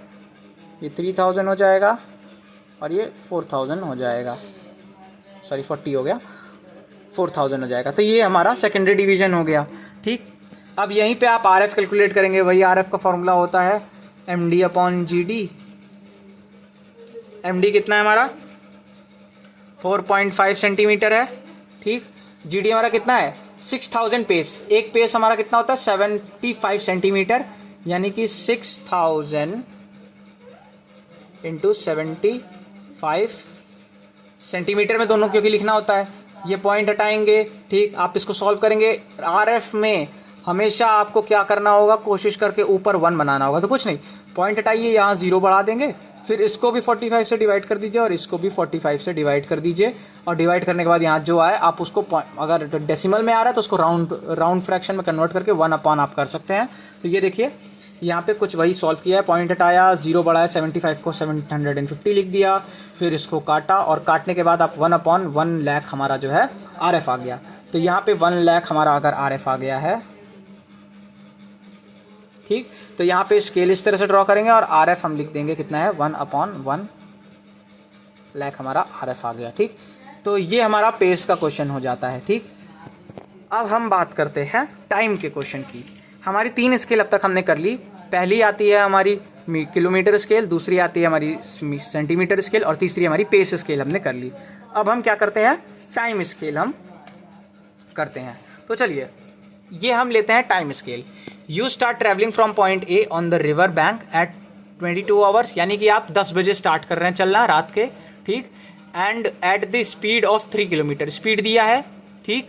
ये 3000 हो जाएगा, और ये 4000 हो जाएगा, सॉरी 40 हो गया, 4000 हो जाएगा। तो ये हमारा सेकेंडरी डिवीजन हो गया, ठीक। अब यहीं पे आप RF कैलकुलेट करेंगे, वही RF का फॉर्मूला होता है md/gd। md कितना है हमारा, 4.5 सेंटीमीटर है, ठीक। gd हमारा कितना है, 6000 पेस, एक पेस हमारा कितना होता है 75 सेंटीमीटर, यानी कि 6000 इंटू 75 सेंटीमीटर में दोनों क्योंकि लिखना होता है, ये पॉइंट हटाएंगे, ठीक। आप इसको सॉल्व करेंगे। RF में हमेशा आपको क्या करना होगा, कोशिश करके ऊपर 1 बनाना होगा। तो कुछ नहीं, पॉइंट हटाइए, यहाँ 0 बढ़ा देंगे, फिर इसको भी 45 से डिवाइड कर दीजिए और इसको भी 45 से डिवाइड कर दीजिए। और डिवाइड करने के बाद यहाँ जो आए आप उसको अगर डेसिमल में आ रहा है तो उसको राउंड फ्रैक्शन में कन्वर्ट करके 1 अपॉन आप कर सकते हैं। तो ये देखिए यहाँ पे कुछ वही सॉल्व किया है, पॉइंट हटाया, 0 बढ़ाया, 75 को 750 लिख दिया, फिर इसको काटा और काटने के बाद आप 1/1 लाख हमारा जो है RF आ गया। तो यहाँ पे 1 लाख हमारा अगर RF आ गया है, ठीक। तो यहाँ पे स्केल इस तरह से ड्रॉ करेंगे और RF हम लिख देंगे कितना है, 1/1 लाख हमारा RF आ गया, ठीक। तो ये हमारा पेस का क्वेश्चन हो जाता है, ठीक। अब हम बात करते हैं टाइम के क्वेश्चन की। हमारी 3 स्केल अब तक हमने कर ली। पहली आती है हमारी किलोमीटर स्केल, दूसरी आती है हमारी सेंटीमीटर स्केल और तीसरी हमारी पेस स्केल हमने कर ली। अब हम क्या करते हैं, टाइम स्केल हम करते हैं। तो चलिए ये हम लेते हैं time scale. You start travelling from point A on the river bank at 22 hours, यानी कि आप 10 बजे स्टार्ट कर रहे हैं चलना रात के, ठीक। And eight the speed of 3 kilometre, speed दिया है, ठीक।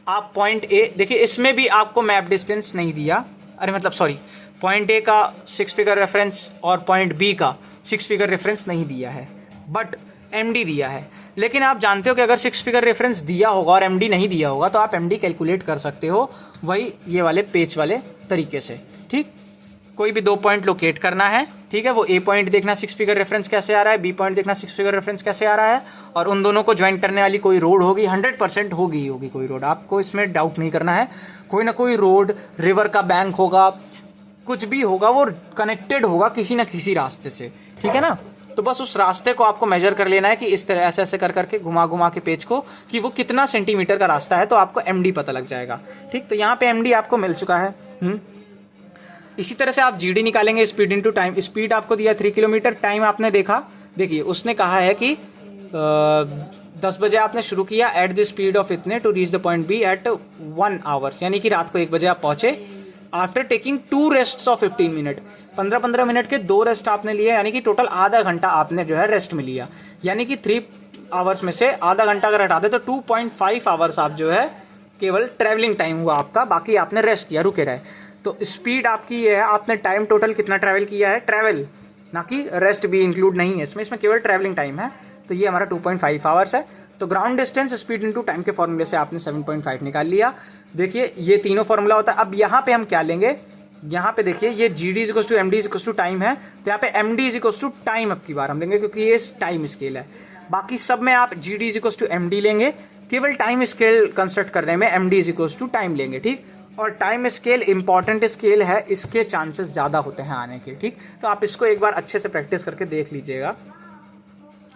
आप पॉइंट ए, देखिए इसमें भी आपको मैप डिस्टेंस नहीं दिया, अरे मतलब सॉरी, पॉइंट ए का 6 फिगर रेफरेंस और पॉइंट बी का 6 फिगर रेफरेंस नहीं दिया है, बट MD दिया है। लेकिन आप जानते हो कि अगर 6 फिगर रेफरेंस दिया होगा और MD नहीं दिया होगा तो आप MD कैलकुलेट कर सकते हो, वही ये वाले पेज वाले तरीके से, ठीक। कोई भी 2 पॉइंट लोकेट करना है, ठीक है। वो A पॉइंट देखना 6 फिगर रेफरेंस कैसे आ रहा है, B पॉइंट देखना 6 फिगर रेफरेंस कैसे आ रहा है, और उन दोनों को ज्वाइन करने वाली कोई रोड होगी, 100% होगी ही होगी कोई रोड, आपको इसमें डाउट नहीं करना है। कोई ना कोई रोड, रिवर का बैंक होगा, कुछ भी होगा, वो कनेक्टेड होगा किसी ना किसी रास्ते से, ठीक है ना। तो बस उस रास्ते को आपको मेजर कर लेना है कि इस तरह ऐसे ऐसे कर करके घुमा घुमा के पेज को कि वो कितना सेंटीमीटर का रास्ता है, तो आपको MD पता लग जाएगा, ठीक। तो यहाँ पे MD आपको मिल चुका है। इसी तरह से आप GD निकालेंगे, स्पीड इनटू टाइम। स्पीड आपको दिया 3 किलोमीटर, टाइम आपने देखा, देखिए उसने कहा है कि 10 बजे आपने शुरू किया, एट द स्पीड ऑफ इतने to reach the point B at 1 hours, यानी कि रात को 1 बजे आप पहुंचे। After taking 2 rests of 15 minute, 15-15 minute के 2 रेस्ट आपने लिए, यानी कि टोटल आधा घंटा आपने जो है रेस्ट में लिया। यानी कि 3 आवर्स में से आधा घंटा अगर हटा दे तो 2.5 आवर्स आप जो है केवल ट्रैवलिंग टाइम हुआ आपका, बाकी आपने रेस्ट किया, रुके रहे। तो स्पीड आपकी ये है, आपने टाइम टोटल कितना ट्रैवल किया है, ट्रैवल, ना कि रेस्ट भी इंक्लूड नहीं है इसमें केवल ट्रैवलिंग टाइम है। तो ये हमारा 2.5 आवर्स है। तो ground distance, speed into time के फॉर्मूले से आपने 7.5 निकाल लिया। देखिए ये तीनों फॉर्मूला होता है। अब यहाँ पे हम क्या लेंगे, यहाँ पे देखिए ये GD = MD = टाइम है, तो यहाँ पे MD = टाइम अब की बार हम लेंगे, क्योंकि ये टाइम स्केल है। बाकी सब में आप GD = MD लेंगे, केवल टाइम स्केल कंस्ट्रक्ट करने में MD = टाइम लेंगे, ठीक। और टाइम स्केल इंपॉर्टेंट स्केल है, इसके चांसेस ज़्यादा होते हैं आने के, ठीक। तो आप इसको एक बार अच्छे से प्रैक्टिस करके देख लीजिएगा।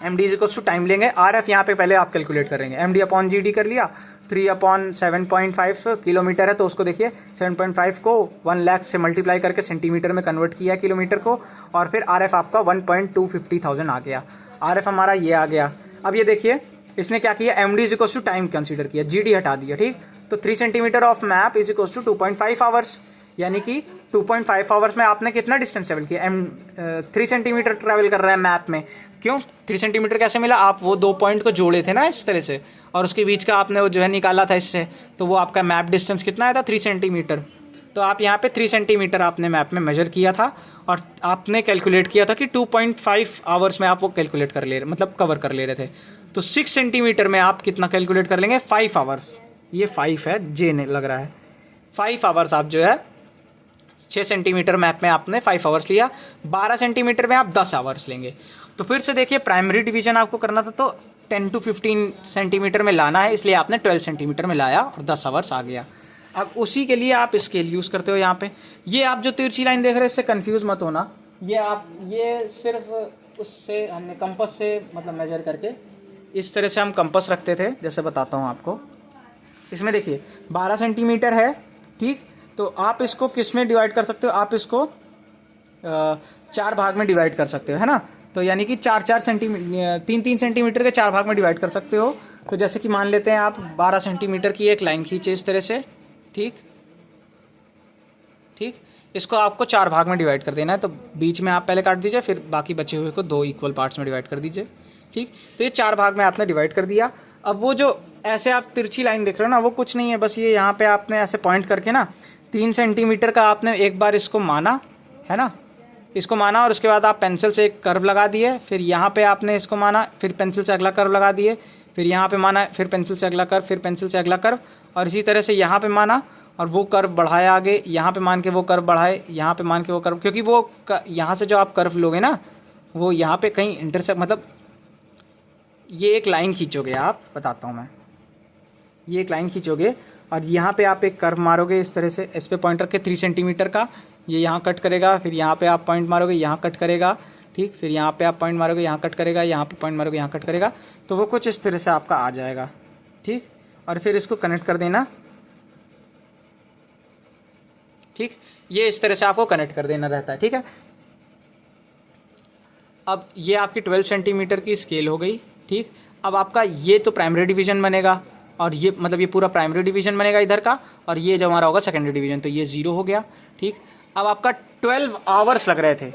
MD = टाइम लेंगे। RF यहाँ पे पहले आप कैलकुलेट करेंगे, MD/GD कर लिया, 3/7.5 किलोमीटर है, तो उसको देखिए 7.5 को 1 लाख से मल्टीप्लाई करके सेंटीमीटर में कन्वर्ट किया किलोमीटर को, और फिर RF आपका 1,250,000 आ गया। RF हमारा ये आ गया। अब ये देखिए इसने क्या किया, MD = टाइम कंसीडर किया, GD हटा दिया, ठीक। तो 3 सेंटीमीटर ऑफ मैप = 2.5 आवर्स, यानी कि 2.5 आवर्स में आपने कितना डिस्टेंस ट्रेवल किया, 3 सेंटीमीटर ट्रैवल कर रहा है मैप में। क्यों 3 सेंटीमीटर कैसे मिला, आप वो 2 पॉइंट को जोड़े थे ना इस तरह से, और उसके बीच का आपने वो जो है निकाला था इससे, तो वो आपका मैप डिस्टेंस कितना आया था, 3 सेंटीमीटर। तो आप यहाँ पे 3 सेंटीमीटर आपने मैप में मेजर किया था, और आपने कैलकुलेट किया था कि 2.5 आवर्स में आप वो कैलकुलेट कर ले रहे, मतलब कवर कर ले रहे थे। तो 6 सेंटीमीटर में आप कितना कैलकुलेट कर लेंगे, 5 आवर्स। ये 5 है, J ने लग रहा है, 5 आवर्स आप जो है 6 सेंटीमीटर मैप में आपने 5 आवर्स लिया, 12 सेंटीमीटर में आप 10 आवर्स लेंगे। तो फिर से देखिए प्राइमरी डिवीजन आपको करना था, तो 10 to 15 सेंटीमीटर में लाना है, इसलिए आपने 12 सेंटीमीटर में लाया और 10 आवर्स आ गया। अब उसी के लिए आप स्केल यूज़ करते हो यहाँ पे। ये आप जो तिरछी लाइन देख रहे हैं इससे कंफ्यूज मत होना, ये सिर्फ उससे हमने कंपास से मतलब मेजर करके, इस तरह से हम कंपास रखते थे, जैसे बताता हूँ आपको। इसमें देखिए 12 सेंटीमीटर है, ठीक। तो आप इसको किस में डिवाइड कर सकते हो, आप इसको 4 भाग में डिवाइड कर सकते हो, है ना। तो यानी कि 4-4 सेंटीमीटर, 3-3 सेंटीमीटर के 4 भाग में डिवाइड कर सकते हो। तो जैसे कि मान लेते हैं आप 12 सेंटीमीटर की एक लाइन खींचे इस तरह से, ठीक, इसको आपको 4 भाग में डिवाइड कर देना है। तो बीच में आप पहले काट दीजिए, फिर बाकी बचे हुए को 2 इक्वल पार्ट्स में डिवाइड कर दीजिए, ठीक। तो ये 4 भाग में आपने डिवाइड कर दिया। अब वो जो ऐसे आप तिरछी लाइन देख रहे हो ना, वो कुछ नहीं है, बस ये यहाँ पे आपने ऐसे पॉइंट करके ना 3 सेंटीमीटर का आपने एक बार इसको माना है ना, इसको माना और उसके बाद आप पेंसिल से एक कर्व लगा दिए, फिर यहाँ पे आपने इसको माना, फिर पेंसिल से अगला कर्व लगा दिए, फिर यहाँ पे माना, फिर पेंसिल से अगला कर्व, फिर पेंसिल से अगला कर्व, और इसी तरह से यहाँ पे माना और वो कर्व बढ़ाया आगे, यहाँ पे मान के वो कर्व बढ़ाए, यहाँ पे मान के वो कर्व, क्योंकि वो यहाँ से जो आप कर्व लोगे ना वो यहाँ पे कहीं इंटरसेक्ट, मतलब ये एक लाइन खींचोगे आप, बताता हूँ मैं, ये एक लाइन खींचोगे और यहाँ पे आप एक कर्व मारोगे इस तरह से, इस पे पॉइंट रख के 3 सेंटीमीटर का, ये यहाँ कट करेगा, फिर यहाँ पे आप पॉइंट मारोगे, यहाँ कट करेगा, ठीक, फिर यहाँ पे आप पॉइंट मारोगे, यहाँ कट करेगा, यहाँ पे पॉइंट मारोगे, यहाँ कट करेगा, तो वो कुछ इस तरह से आपका आ जाएगा, ठीक। और फिर इसको कनेक्ट कर देना, ठीक, ये इस तरह से आपको कनेक्ट कर देना रहता है, ठीक है। अब ये आपकी 12 सेंटीमीटर की स्केल हो गई, ठीक। अब आपका ये तो प्राइमरी डिवीज़न बनेगा, और ये मतलब ये पूरा प्राइमरी डिवीज़न बनेगा इधर का, और ये जो हमारा होगा सेकेंडरी डिवीज़न, तो ये 0 हो गया, ठीक। अब आपका 12 आवर्स लग रहे थे,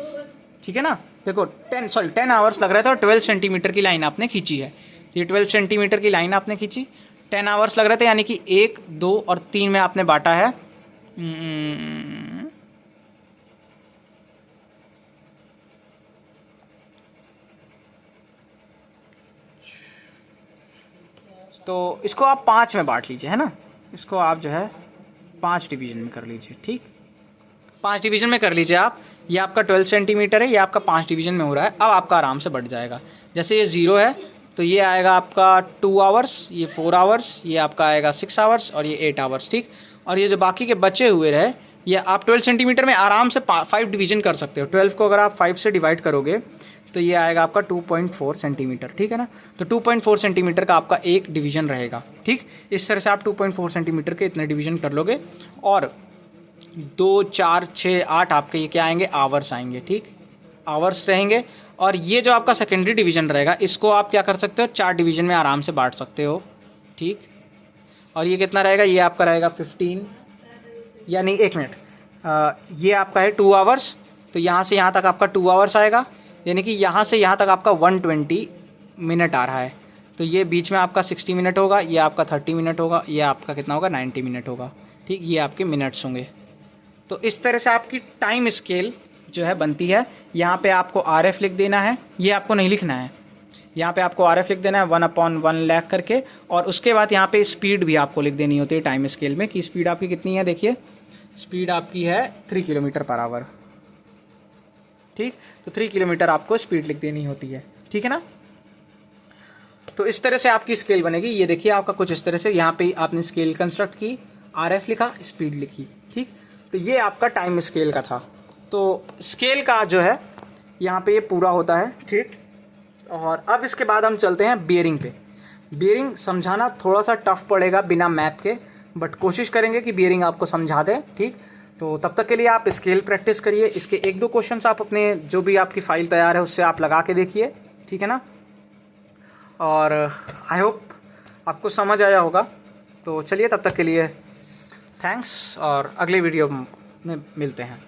ठीक है ना, देखो 10 आवर्स लग रहे थे और 12 सेंटीमीटर की लाइन आपने खींची है, तो ये 12 सेंटीमीटर की लाइन आपने खींची, 10 आवर्स लग रहे थे, यानी कि 1, 2 और 3 में आपने बांटा है, तो इसको आप 5 में बांट लीजिए, है ना, इसको आप जो है 5 डिवीज़न में कर लीजिए, ठीक, 5 डिवीज़न में कर लीजिए आप। ये आपका 12 सेंटीमीटर है, ये आपका 5 डिवीज़न में हो रहा है। अब आपका आराम से बढ़ जाएगा, जैसे ये 0 है तो ये आएगा आपका 2 आवर्स, ये 4 आवर्स, ये आपका आएगा 6 आवर्स और ये 8 आवर्स, ठीक। और ये जो बाकी के बचे हुए रहे, ये आप 12 सेंटीमीटर में आराम से 5 डिवीज़न कर सकते हो। 12 को अगर आप 5 से डिवाइड करोगे तो ये आएगा आपका 2.4 सेंटीमीटर, ठीक है ना। तो 2.4 सेंटीमीटर का आपका एक डिवीज़न रहेगा, ठीक। इस तरह से आप 2.4 सेंटीमीटर के इतने डिवीज़न कर लोगे, और 2, 4, 6, 8 आपके ये क्या आएंगे, आवर्स आएंगे, ठीक, आवर्स रहेंगे। और ये जो आपका सेकेंडरी डिवीज़न रहेगा, इसको आप क्या कर सकते हो, 4 डिवीज़न में आराम से बांट सकते हो, ठीक। और ये कितना रहेगा, ये आपका रहेगा 15, यानी 1 मिनट, ये आपका है 2 आवर्स, तो यहाँ से यहाँ तक आपका 2 आवर्स आएगा, यानी कि यहाँ से यहाँ तक आपका 120 मिनट आ रहा है। तो ये बीच में आपका 60 मिनट होगा, ये आपका 30 मिनट होगा, ये आपका कितना होगा, 90 मिनट होगा, ठीक, ये आपके मिनट्स होंगे। तो इस तरह से आपकी टाइम स्केल जो है बनती है। यहाँ पे आपको RF लिख देना है, ये आपको नहीं लिखना है, यहाँ पे आपको RF लिख देना है 1/1 लाख करके, और उसके बाद यहाँ पे स्पीड भी आपको लिख देनी होती है टाइम स्केल में, कि स्पीड आपकी कितनी है। देखिए स्पीड आपकी है 3 किलोमीटर पर आवर, ठीक, तो 3 किलोमीटर आपको स्पीड लिख देनी होती है, ठीक है ना। तो इस तरह से आपकी स्केल बनेगी। ये देखिए आपका कुछ इस तरह से, यहाँ पे आपने स्केल कंस्ट्रक्ट की, RF लिखा, स्पीड लिखी, ठीक। तो ये आपका टाइम स्केल का था। तो स्केल का जो है यहाँ पे ये पूरा होता है, ठीक। और अब इसके बाद हम चलते हैं बियरिंग पे। बियरिंग समझाना थोड़ा सा टफ पड़ेगा बिना मैप के, बट कोशिश करेंगे कि बियरिंग आपको समझा दें, ठीक। तो तब तक के लिए आप स्केल प्रैक्टिस करिए। इसके 1-2 क्वेश्चंस आप अपने जो भी आपकी फ़ाइल तैयार है उससे आप लगा के देखिए, ठीक है ना। और आई होप आपको समझ आया होगा। तो चलिए तब तक के लिए थैंक्स, और अगले वीडियो में मिलते हैं।